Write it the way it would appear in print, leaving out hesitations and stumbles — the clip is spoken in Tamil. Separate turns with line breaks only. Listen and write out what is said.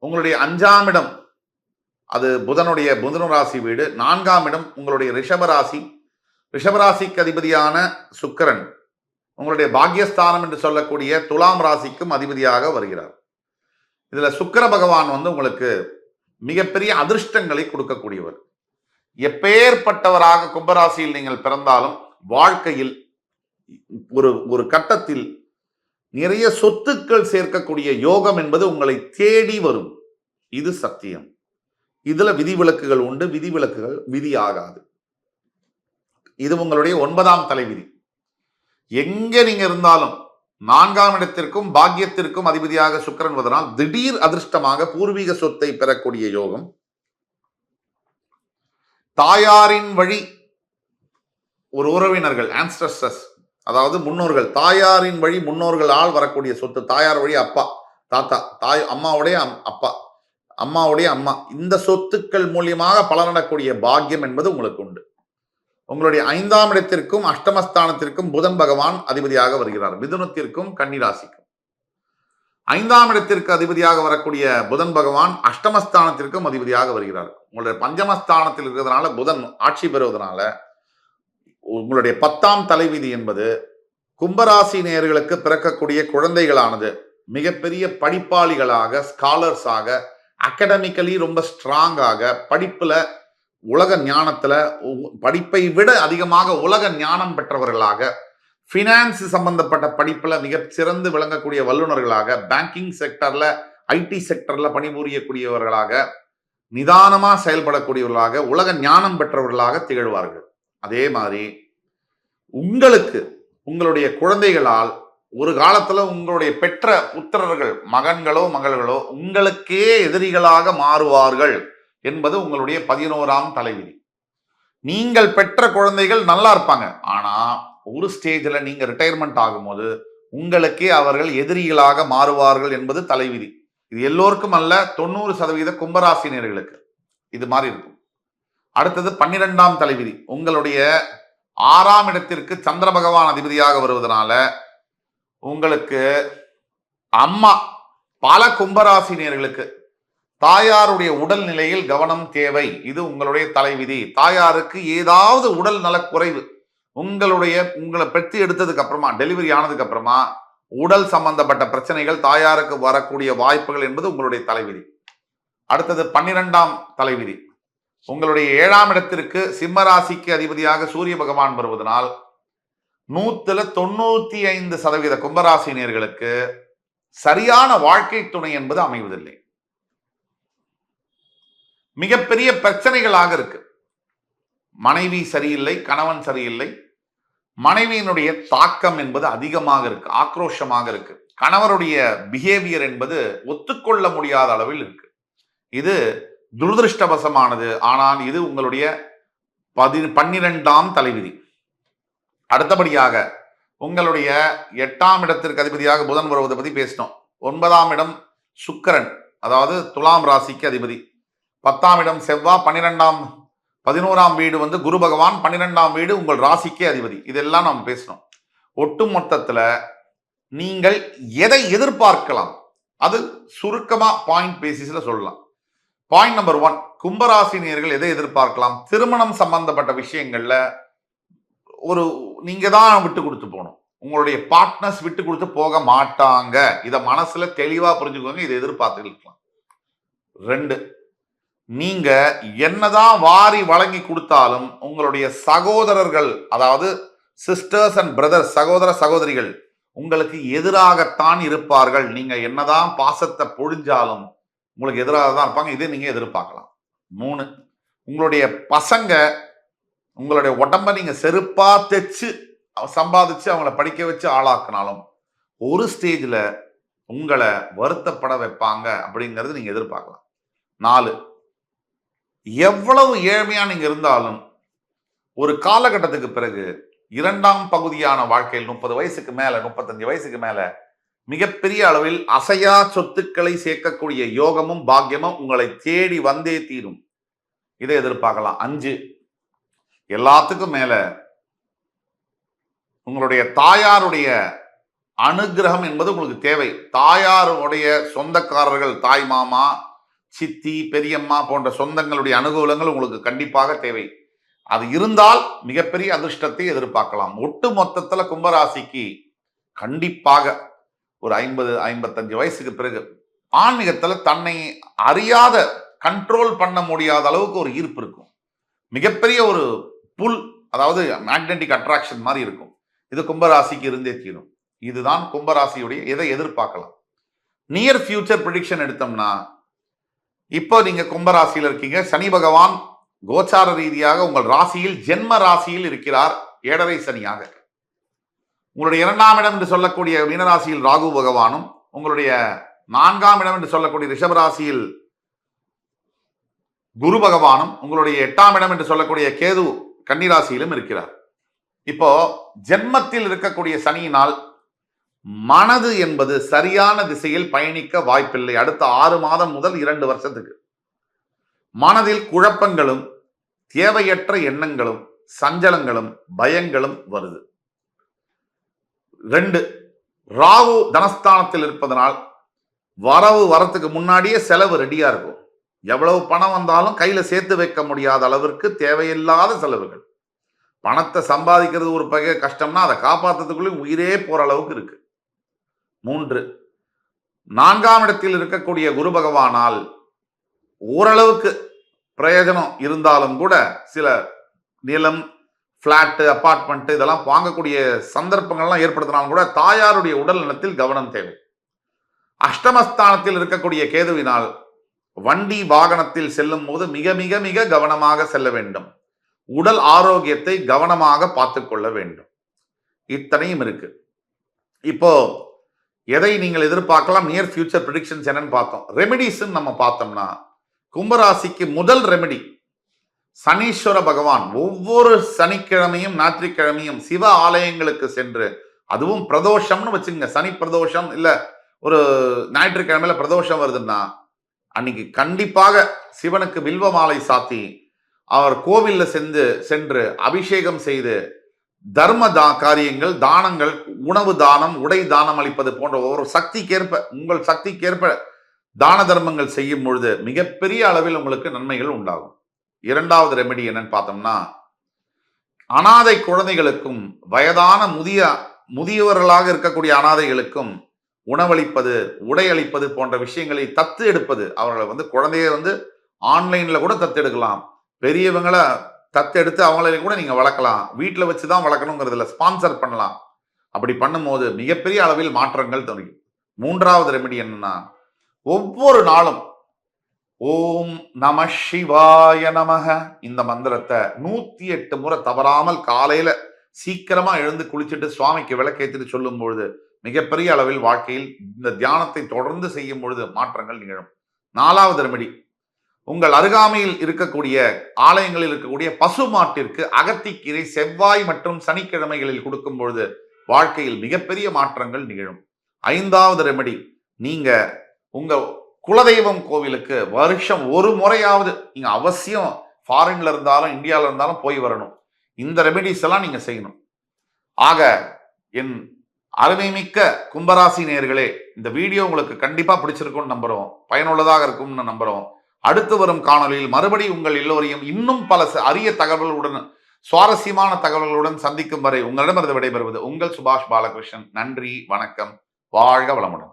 உங்களுடைய 5ஆம் இடம் அது புதன் ராசி வீடு. 4ஆம் இடம் உங்களுடைய ரிஷபராசி. ரிஷபராசிக்கு அதிபதியான சுக்கிரன் உங்களுடைய பாக்யஸ்தானம் என்று சொல்லக்கூடிய துலாம் ராசிக்கும் அதிபதியாக வருகிறார். இதுல சுக்கிர பகவான் உங்களுக்கு மிகப்பெரிய அதிர்ஷ்டங்களை கொடுக்கக்கூடியவர். எப்பேற்பட்டவராக கும்பராசியில் நீங்கள் பிறந்தாலும் வாழ்க்கையில் ஒரு கட்டத்தில் நிறைய சொத்துக்கள் சேர்க்கக்கூடிய யோகம் என்பது உங்களை தேடி வரும். இது சத்தியம். இதுல விதிவிலக்குகள் உண்டு. விதிவிலக்குகள் விதியாகாது. இது உங்களுடைய 9ஆம் தலைவிதி. எங்க நீங்க இருந்தாலும் 4ஆம் இடத்திற்கும் பாக்கியத்திற்கும் அதிபதியாக சுக்கிரன் வருவதனால் திடீர் அதிர்ஷ்டமாக பூர்வீக சொத்தை பெறக்கூடிய யோகம், தாயாரின் வழி ஒரு உறவினர்கள் ஆன்சஸ்டர்ஸ், அதாவது முன்னோர்கள், தாயாரின் வழி முன்னோர்களால் வரக்கூடிய சொத்து, தாயார் வழி அப்பா தாத்தா, அம்மாவுடைய அப்பா, அம்மாவுடைய அம்மா, இந்த சொத்துக்கள் மூலியமாக பலனடக்கூடிய பாக்கியம் என்பது உங்களுக்கு உண்டு. உங்களுடைய 5ஆம் இடத்திற்கும் அஷ்டமஸ்தானத்திற்கும் புதன் பகவான் அதிபதியாக வருகிறார். மிதுனத்திற்கும் கன்னிராசிக்கும் 5ஆம் இடத்திற்கு அதிபதியாக வரக்கூடிய புதன் பகவான் அஷ்டமஸ்தானத்திற்கும் அதிபதியாக வருகிறார். உங்களுடைய பஞ்சமஸ்தானத்தில் இருக்கிறதுனால புதன் ஆட்சி பெறுவதனால உங்களுடைய 10ஆம் தலைவிதி என்பது கும்பராசி நேயர்களுக்கு பிறக்கக்கூடிய குழந்தைகளானது மிகப்பெரிய படிப்பாளிகளாக, ஸ்காலர்ஸாக, அகடமிக்கலி ரொம்ப ஸ்ட்ராங்காக, படிப்புல உலக ஞானத்துல படிப்பை விட அதிகமாக உலக ஞானம் பெற்றவர்களாக, பினான்ஸ் சம்பந்தப்பட்ட படிப்புல மிக சிறந்து விளங்கக்கூடிய வல்லுநர்களாக, பேங்கிங் செக்டர்ல, ஐடி செக்டர்ல பணிபுரியக்கூடியவர்களாக, நிதானமா செயல்படக்கூடியவர்களாக, உலக ஞானம் பெற்றவர்களாக திகழ்வார்கள். அதே மாதிரி உங்களுக்கு உங்களுடைய குழந்தைகளால் ஒரு காலத்துல உங்களுடைய பெற்ற புத்திரர்கள், மகன்களோ மகள்களோ உங்களுக்கே எதிரிகளாக மாறுவார்கள் என்பது உங்களுடைய 11ஆம் தலைவிதி. நீங்கள் பெற்ற குழந்தைகள் நல்லா இருப்பாங்க, ஆனா ஒரு ஸ்டேஜ்ல நீங்க ரிட்டையர்மெண்ட் ஆகும்போது உங்களுக்கே அவர்கள் எதிரிகளாக மாறுவார்கள் என்பது தலைவிதி. இது எல்லோருக்கும் அல்ல, 90% கும்பராசினியர்களுக்கு இது மாதிரி இருக்கும். அடுத்தது 12ஆம் தலைவிதி. உங்களுடைய 6ஆம் இடத்திற்கு சந்திர பகவான் அதிபதியாக வருவதனால உங்களுக்கு அம்மா, பல கும்பராசினியர்களுக்கு தாயாருடைய உடல் நிலையில் கவனம் தேவை. இது உங்களுடைய தலைவிதி. தாயாருக்கு ஏதாவது உடல் நலக்குறைவு உங்களை பெற்று எடுத்ததுக்கு அப்புறமா, டெலிவரி ஆனதுக்கு அப்புறமா உடல் சம்பந்தப்பட்ட பிரச்சனைகள் தாயாருக்கு வரக்கூடிய வாய்ப்புகள் என்பது உங்களுடைய தலைவிதி. அடுத்தது 12ஆம் தலைவிதி. உங்களுடைய 7ஆம் இடத்திற்கு சிம்ம ராசிக்கு அதிபதியாக சூரிய பகவான் வருவதனால் 195% கும்பராசினியர்களுக்கு சரியான வாழ்க்கை துணை என்பது அமைவதில்லை. மிகப்பெரிய பிரச்சனைகளாக இருக்கு. மனைவி சரியில்லை, கணவன் சரியில்லை, மனைவியினுடைய தாக்கம் என்பது அதிகமாக இருக்கு, ஆக்ரோஷமாக இருக்கு, கணவருடைய பிஹேவியர் என்பது ஒத்துக்கொள்ள முடியாத அளவில் இருக்கு. இது துரதிருஷ்டவசமானது. ஆனால் இது உங்களுடைய 12ஆம் தலைவிதி. அடுத்தபடியாக உங்களுடைய 8ஆம் இடத்திற்கு அதிபதியாக புதன் வருவதை பத்தி பேசினோம். 9ஆம் இடம் சுக்கிரன், அதாவது துலாம் ராசிக்கு அதிபதி. 10ஆம் இடம் செவ்வாய், 11ஆம் வீடு குரு பகவான், 12ஆம் வீடு உங்கள் ராசிக்கே அதிபதி. இதெல்லாம் நாம் பேசணும். ஒட்டு மொத்தத்துல நீங்கள் எதை எதிர்பார்க்கலாம் அது சுருக்கமா பாயிண்ட் பேசிஸ்ல சொல்லலாம். பாயிண்ட் நம்பர் 1, கும்பராசினியர்கள் எதை எதிர்பார்க்கலாம்? திருமணம் சம்பந்தப்பட்ட விஷயங்கள்ல நீங்க தான் விட்டு கொடுத்து போகணும். உங்களுடைய பார்ட்னர்ஸ் விட்டு கொடுத்து போக மாட்டாங்க. இதை மனசுல தெளிவா புரிஞ்சுக்கோங்க. இதை எதிர்பார்த்து இருக்கலாம். 2, நீங்க என்னதான் வாரி வழங்கி கொடுத்தாலும் உங்களுடைய சகோதரர்கள், அதாவது சிஸ்டர்ஸ் அண்ட் பிரதர்ஸ், சகோதர சகோதரிகள் உங்களுக்கு எதிராகத்தான் இருப்பார்கள். நீங்க என்னதான் பாசத்தை பொழிஞ்சாலும் உங்களுக்கு எதிராக தான் இருப்பாங்க. இதை நீங்க எதிர்பார்க்கலாம். 3, உங்களுடைய பசங்க உங்களுடைய உடம்ப நீங்க செருப்பா தைச்சு சம்பாதிச்சு அவங்கள படிக்க வச்சு ஆளாக்குனாலும் ஒரு ஸ்டேஜ்ல உங்களை வருத்தப்பட வைப்பாங்க அப்படிங்கிறது நீங்க எதிர்பார்க்கலாம். 4, எவ்வளவு ஏழ்மையா நீங்க இருந்தாலும் ஒரு காலகட்டத்துக்கு பிறகு 2ஆம் பகுதியான வாழ்க்கையில் 30 வயசுக்கு மேல, 35 வயசுக்கு மேல மிகப்பெரிய அளவில் அசையா சொத்துக்களை சேர்க்கக்கூடிய யோகமும் பாக்கியமும் உங்களை தேடி வந்தே தீரும். இதை எதிர்பார்க்கலாம். 5, எல்லாத்துக்கும் மேல உங்களுடைய தாயாருடைய அனுகிரகம் என்பது உங்களுக்கு தேவை. தாயாருடைய சொந்தக்காரர்கள், தாய் மாமா, சித்தி, பெரியம்மா போன்ற சொந்தங்களுடைய அனுகூலங்கள் உங்களுக்கு கண்டிப்பாக தேவை. அது இருந்தால் மிகப்பெரிய அதிர்ஷ்டத்தை எதிர்பார்க்கலாம். ஒட்டு மொத்தத்துல கும்பராசிக்கு கண்டிப்பாக ஒரு 50, 55 வயசுக்கு பிறகு ஆன்மீகத்துல தன்னை அறியாத கண்ட்ரோல் பண்ண முடியாத அளவுக்கு ஒரு ஈர்ப்பு இருக்கும். மிகப்பெரிய ஒரு புல், அதாவது மேக்னெட்டிக் அட்ராக்ஷன் மாதிரி இருக்கும். இது கும்பராசிக்கு இருந்தே தீரும். இதுதான் கும்பராசியுடைய எதை எதிர்பார்க்கலாம். நியர் ஃபியூச்சர் ப்ரெடிக்ஷன் எடுத்தோம்னா, இப்போ நீங்க கும்பராசியில் இருக்கீங்க. சனி பகவான் கோச்சார ரீதியாக உங்கள் ராசியில் ஜென்ம ராசியில் இருக்கிறார், 7.5 சனியாக. உங்களுடைய 2ஆம் இடம் என்று சொல்லக்கூடிய மீனராசியில் ராகு பகவானும், உங்களுடைய 4ஆம் இடம் என்று சொல்லக்கூடிய ரிஷபராசியில் குரு பகவானும், உங்களுடைய 8ஆம் இடம் என்று சொல்லக்கூடிய கேது கன்னிராசியிலும் இருக்கிறார். இப்போ ஜென்மத்தில் இருக்கக்கூடிய சனியினால் மனது என்பது சரியான திசையில் பயணிக்க வாய்ப்பில்லை. அடுத்த 6 மாதம் முதல் 2 வருஷத்துக்கு மனதில் குழப்பங்களும் தேவையற்ற எண்ணங்களும் சஞ்சலங்களும் பயங்களும் வருது. 2, ராகு தனஸ்தானத்தில் இருப்பதனால் வரவு வரத்துக்கு முன்னாடியே செலவு ரெடியா இருக்கும். எவ்வளவு பணம் வந்தாலும் கையில சேர்த்து வைக்க முடியாத அளவிற்கு தேவையில்லாத செலவுகள். பணத்தை சம்பாதிக்கிறது ஒரு பகை கஷ்டம்னா அதை காப்பாற்றுறதுக்குள்ளே உயிரே போற அளவுக்கு இருக்கு. 3, 4ஆம் இடத்தில் இருக்கக்கூடிய குரு பகவானால் ஓரளவுக்கு பிரயோஜனம் இருந்தாலும் கூட சில நிலம், பிளாட், அபார்ட்மெண்ட் இதெல்லாம் வாங்கக்கூடிய சந்தர்ப்பங்கள்லாம் ஏற்படுத்தினாலும் கூட தாயாருடைய உடல் நலத்தில் கவனம் தேவை. அஷ்டமஸ்தானத்தில் இருக்கக்கூடிய கேதுவினால் வண்டி வாகனத்தில் செல்லும் போது மிக மிக மிக கவனமாக செல்ல வேண்டும். உடல் ஆரோக்கியத்தை கவனமாக பார்த்துக் கொள்ள வேண்டும். இத்தனையும் இருக்கு. இப்போ எதை நீங்கள் எதிர்பார்க்கலாம்? நியர் ஃபியூச்சர் ப்ரெடிக்ஷன்ஸ் என்னன்னு பார்த்தோம். ரெமெடிஸ் நம்ம பார்த்தோம்னா, கும்பராசிக்கு முதல் ரெமெடி சனீஸ்வர பகவான் ஒவ்வொரு சனிக்கிழமையும் ஞாயிற்றுக்கிழமையும் சிவ ஆலயங்களுக்கு சென்று, அதுவும் பிரதோஷம்னு வச்சுங்க, சனி பிரதோஷம் இல்ல ஒரு ஞாயிற்றுக்கிழமையில பிரதோஷம் வருதுன்னா அன்னைக்கு கண்டிப்பாக சிவனுக்கு வில்வ மாலை சாத்தி அவர் கோவில்ல சென்று அபிஷேகம் செய்து தர்ம காரியங்கள், தானங்கள், உணவு தானம், உடை தானம் அளிப்பது போன்ற ஒரு சக்திக்கேற்ப, உங்கள் சக்திக்கேற்ப தான தர்மங்கள் செய்யும் பொழுது மிகப்பெரிய அளவில் உங்களுக்கு நன்மைகள் உண்டாகும். 2வது ரெமெடி என்னன்னு பார்த்தோம்னா, அனாதை குழந்தைகளுக்கும் வயதான முதியவர்களாக இருக்கக்கூடிய அனாதைகளுக்கும் உணவளிப்பது, உடை அளிப்பது போன்ற விஷயங்களை தத்து எடுப்பது. அவர்களை குழந்தைய ஆன்லைன்ல கூட தத்து எடுக்கலாம். பெரியவங்களை தத்தெடுத்து அவங்களை கூட நீங்க வளர்க்கலாம். வீட்டில் வச்சுதான் வளர்க்கணுங்கிறதுல ஸ்பான்சர் பண்ணலாம். அப்படி பண்ணும்போது மிகப்பெரிய அளவில் மாற்றங்கள் தெரியும். 3வது ரெமெடி என்னன்னா, ஒவ்வொரு நாளும் ஓம் நம சிவாய நமக இந்த மந்திரத்தை 108 முறை தவறாமல் காலையில சீக்கிரமா எழுந்து குளிச்சுட்டு சுவாமிக்கு விளக்கேற்றிட்டு சொல்லும் பொழுது மிகப்பெரிய அளவில் வாழ்க்கையில் இந்த தியானத்தை தொடர்ந்து செய்யும் பொழுது மாற்றங்கள் நிகழும். 4வது ரெமெடி, உங்கள் அருகாமையில் இருக்கக்கூடிய ஆலயங்களில் இருக்கக்கூடிய பசு மாட்டிற்கு அகத்திக்கீரை செவ்வாய் மற்றும் சனிக்கிழமைகளில் கொடுக்கும் பொழுது வாழ்க்கையில் மிகப்பெரிய மாற்றங்கள் நிகழும். 5வது ரெமெடி, நீங்க உங்க குலதெய்வம் கோவிலுக்கு வருஷம் ஒரு முறையாவது நீங்க அவசியம் ஃபாரின்ல இருந்தாலும் இந்தியாவில் இருந்தாலும் போய் வரணும். இந்த ரெமெடிஸ் எல்லாம் நீங்க செய்யணும். ஆக என் அருமைமிக்க கும்பராசி நேயர்களே, இந்த வீடியோ உங்களுக்கு கண்டிப்பா பிடிச்சிருக்கும்னு நம்புறோம், பயனுள்ளதாக இருக்கும்னு நம்புறோம். அடுத்து வரும் காணொலியில் மறுபடியும் உங்கள் எல்லோரையும் இன்னும் பல அரிய தகவல்களுடன், சுவாரஸ்யமான தகவல்களுடன் சந்திக்கும் வரை உங்களிடமிருந்து விடைபெறுவது உங்கள் சுபாஷ் பாலகிருஷ்ணன். நன்றி, வணக்கம், வாழ்க வளமுடன்.